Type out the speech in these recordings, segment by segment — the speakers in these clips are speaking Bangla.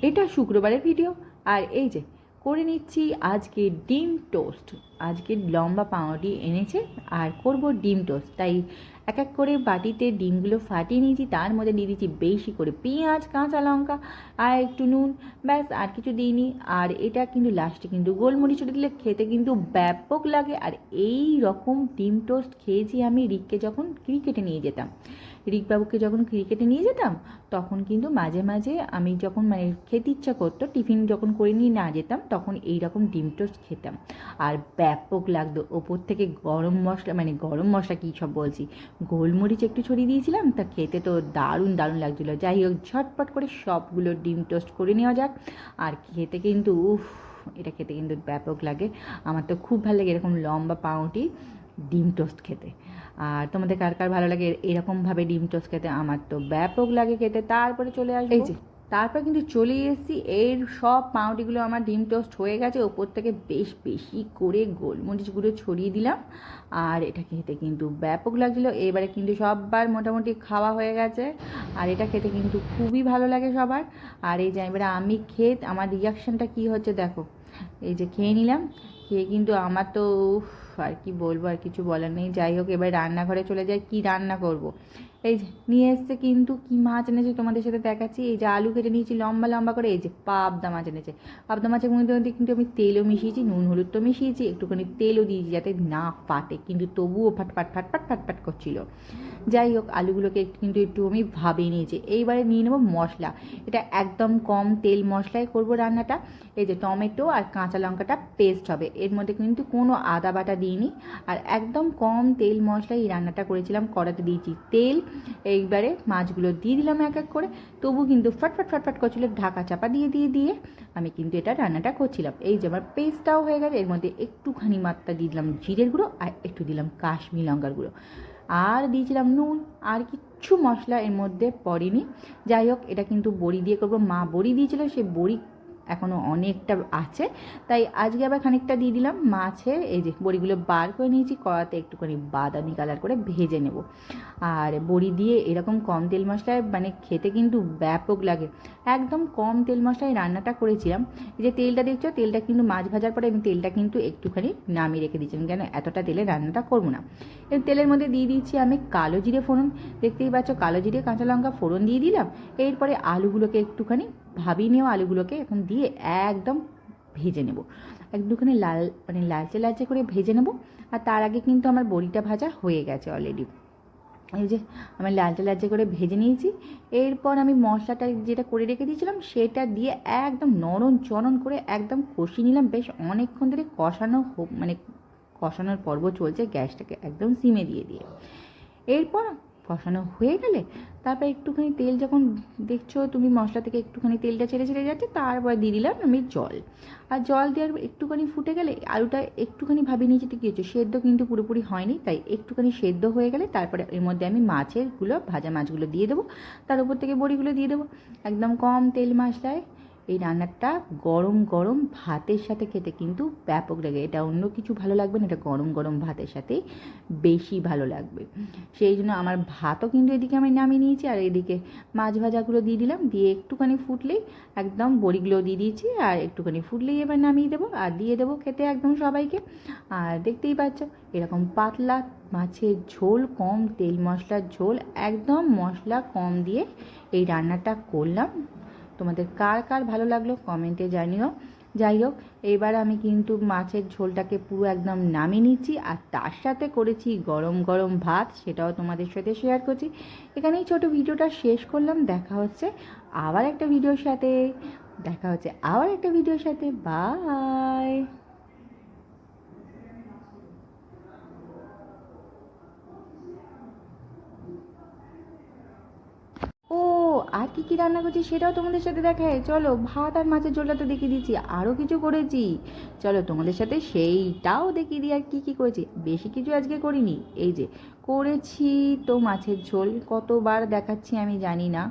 এটা শুক্রবারের ভিডিও। আর এই যে করে নিচ্ছি আজকে ডিম টোস্ট। আজকে লম্বা পাউরুটি এনেছে আর করব ডিম টোস্ট, তাই এক এক করে বাটিতে ডিমগুলো ফাটিয়ে নিয়েছি। তার মধ্যে দিয়ে দিচ্ছি বেশি করে পেঁয়াজ, কাঁচা লঙ্কা আর একটু নুন, ব্যাস আর কিছু দিইনি। আর এটা কিন্তু লাস্টে কিন্তু গোলমরিচ দিলে খেতে কিন্তু ব্যাপক লাগে। আর এই রকম ডিম টোস্ট খেয়েছি আমি রিককে যখন ক্রিকেটে নিয়ে যেতাম। রিকবাবুকে যখন ক্রিকেটে নিয়ে যেতাম তখন কিন্তু মাঝে মাঝে আমি যখন মানে খেতে ইচ্ছা করতো, টিফিন যখন করে নিয়ে না যেতাম, তখন এই রকম ডিম টোস্ট খেতাম আর ব্যাপক লাগতো। ওপর থেকে গরম মশলা, মানে গরম মশলা কী সব বলছি, গোলমরিচ একটু ছড়িয়ে দিয়েছিলাম, তা খেতে তো দারুণ দারুণ লাগছিলো। যাই হোক, ঝটপট করে সবগুলো ডিম টোস্ট করে নেওয়া যাক। আর খেতে কিন্তু এটা খেতে কিন্তু ব্যাপক লাগে। আমার তো খুব ভালো লাগে এরকম লম্বা পাউরুটি ডিম টোস্ট খেতে। আর তোমাদের কার কার ভালো লাগে এরকমভাবে ডিম টোস্ট খেতে? আমার তো ব্যাপক লাগে খেতে। তারপরে চলে আসবে, এই যে তারপর কিন্তু চলে এসেছি, এর সব পাউরুটিগুলো আমার ডিম টোস্ট হয়ে গেছে। ওপর থেকে বেশ বেশি করে গোলমরিচগুলো ছড়িয়ে দিলাম আর এটা খেতে কিন্তু ব্যাপক লাগছিলো। এবারে কিন্তু সবার মোটামুটি খাওয়া হয়ে গেছে আর এটা খেতে কিন্তু খুবই ভালো লাগে সবার। আর এই যে এবারে আমি খেয়ে আমার রিয়াকশানটা কী হচ্ছে দেখো। এই যে খেয়ে নিলাম, খেয়ে কিন্তু আমার তো আর কি বলবো, আর কিছু বলার নেই। যাই হোক, এবার রান্নাঘরে চলে যাই, কি রান্না করব। এই যে নিয়ে এসছে কিন্তু কি মাছ এনেছে তোমাদের সাথে দেখাচ্ছি। এই যে আলু কেটে নিয়েছি লম্বা লম্বা করে, এই যে পাবদা মাছ এনেছে। পাবদা মাছের মধ্যে কিন্তু আমি তেলও মিশিয়েছি, নুন হলুদ তো মিশিয়েছি, একটুখানি তেলও দিয়েছি যাতে না ফাটে, কিন্তু তবুও ফাটফাট ফাটফাট ফাটফাট করছিল। যাই হোক, আলুগুলোকে কিন্তু একটু আমি ভাবিয়ে নিয়েছি। এইবারে নিয়ে নেবো মশলা। এটা একদম কম তেল মশলায় করব রান্নাটা। এই যে টমেটো আর কাঁচা লঙ্কাটা পেস্ট হবে, এর মধ্যে কিন্তু কোনো আদা বাটা দিইনি। আর একদম কম তেল মশলায় এই রান্নাটা করেছিলাম। কড়াতে দিয়েছি তেল, এইবারে মাছগুলো দিয়ে দিলাম এক এক করে। তবু কিন্তু ফটফট ফটফট করছিল, ঢাকা চাপা দিয়ে দিয়ে দিয়ে আমি কিন্তু এটা রান্নাটা করছিলাম। এই যে আমার পেস্টটাও হয়ে গেছে। এর মধ্যে একটুখানি মাত্রা দিয়ে দিলাম জিরের গুঁড়ো আর একটু দিলাম কাশ্মীরি লঙ্কার গুঁড়ো, আর দিয়েছিলাম নুন। আর কিচ্ছু মশলা এর মধ্যে পড়েনি। যাই হোক, এটা কিন্তু বড়ি দিয়ে করবো। মা বড়ি দিয়েছিল, সেই বড়ি এখনও অনেকটা আছে, তাই আজকে আবার খানিকটা দিয়ে দিলাম মাছের। এই যে বড়িগুলো বার করে নিয়েছি, কড়াতে একটুখানি বাদামি কালার করে ভেজে নেব। আর বড়ি দিয়ে এরকম কম তেল মশলায় মানে খেতে কিন্তু ব্যাপক লাগে। একদম কম তেল মশলায় রান্নাটা করেছিলাম। এই যে তেলটা দেখছো, তেলটা কিন্তু মাছ ভাজার পরে আমি তেলটা কিন্তু একটুখানি নামিয়ে রেখে দিয়েছিলাম, কেন এতটা তেলে রান্নাটা করবো না। এই তেলের মধ্যে দিয়ে দিচ্ছি আমি কালো জিরে ফোড়ন। দেখতেই পাচ্ছ, কালো জিরে কাঁচা লঙ্কা ফোড়ন দিয়ে দিলাম। এরপরে আলুগুলোকে একটুখানি ভাবিয়ে নেওয়া আলুগুলোকে এখন দিয়ে একদম ভেজে নেব, একটুখানি লাল মানে লালচে লালচে করে ভেজে নেব। আর তার আগে কিন্তু আমার বড়িটা ভাজা হয়ে গেছে অলরেডি। এই যে আমি লালচে লালচে করে ভেজে নিয়েছি। এরপর আমি মশলাটা যেটা করে রেখে দিয়েছিলাম সেটা দিয়ে একদম নরম চরণ করে একদম কষিয়ে নিলাম। বেশ অনেকক্ষণ ধরে কষানো মানে কষানোর পর্ব চলছে, গ্যাসটাকে একদম সিমে দিয়ে দিয়ে। এরপর কষানো হয়ে গেলে তারপর একটুখানি তেল, যখন দেখছো তুমি মশলা থেকে একটুখানি তেলটা ছেড়ে ছেড়ে যাচ্ছে, তারপর দিয়ে দিলাম আমি জল। আর জল দেওয়ার একটুখানি ফুটে গেলে আলুটা একটুখানি ভাবিয়ে নিয়েছি তো কী হচ্ছে, সেদ্ধ কিন্তু পুরোপুরি হয়নি, তাই একটুখানি সেদ্ধ হয়ে গেলে তারপরে এর মধ্যে আমি মাছেরগুলো, ভাজা মাছগুলো দিয়ে দেবো। তার উপর থেকে বড়িগুলো দিয়ে দেবো। একদম কম তেল মশলায় এই রান্নাটা গরম গরম ভাতের সাথে খেতে কিন্তু ব্যাপক লাগে। এটা অন্য কিছু ভালো লাগবে না, এটা গরম গরম ভাতের সাথেই বেশি ভালো লাগবে। সেই জন্য আমার ভাতও কিন্তু এদিকে আমি নামিয়ে নিয়েছি, আর এদিকে মাছ ভাজাগুলো দিয়ে দিলাম। দিয়ে একটুখানি ফুটলেই একদম বড়িগুলো দিয়ে দিয়েছি, আর একটুখানি ফুটলেই এবার নামিয়ে দেবো আর দিয়ে দেবো খেতে একদম সবাইকে। আর দেখতেই পাচ্ছ এরকম পাতলা মাছের ঝোল, কম তেল মশলার ঝোল, একদম মশলা কম দিয়ে এই রান্নাটা করলাম। তোমাদের কার কার ভালো লাগলো কমেন্টে জানিও। যাই হোক, এবার আমি কিন্তু মাছের ঝোলটাকে পুরো একদম নামিয়ে নিচ্ছি, আর তার সাথে করেছি গরম গরম ভাত, সেটাও তোমাদের সাথে শেয়ার করছি। এখানেই ছোটো ভিডিওটা শেষ করলাম। দেখা হচ্ছে আবার একটা ভিডিওর সাথে, বাই। ও, আর কি কি রান্না করছি সেটাও তোমাদের সাথে দেখায়। চলো, ভাত আর মাছের ঝোলটা তো দেখিয়ে দিচ্ছি, আরও কিছু করেছি, চলো তোমাদের সাথে সেইটাও দেখিয়ে দিই। আর কি কি করেছি, বেশি কিছু আজকে করিনি। এই যে করেছি তো মাছের ঝোল, কতবার দেখাচ্ছি আমি জানি না।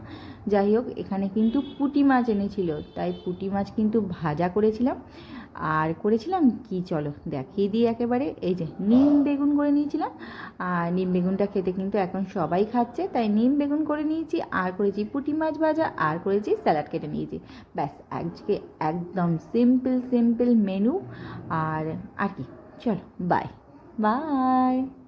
যাই হোক, এখানে কিন্তু পুঁটি মাছ এনেছিল, তাই পুঁটি মাছ কিন্তু ভাজা করেছিলাম। আর করেছিলাম কি, চলো দেখিয়ে দিই একেবারে। এই যে নিম বেগুন করে নিয়েছিলাম, আর নিম বেগুনটা খেতে কিন্তু এখন সবাই খাচ্ছে, তাই নিম বেগুন করে নিয়েছি। আর করেছি পুঁটি মাছ ভাজা, আর করেছি স্যালাড কেটে নিয়েছি। ব্যাস আজকে একদম সিম্পল সিম্পল মেনু। আর কি, চলো বাই বাই।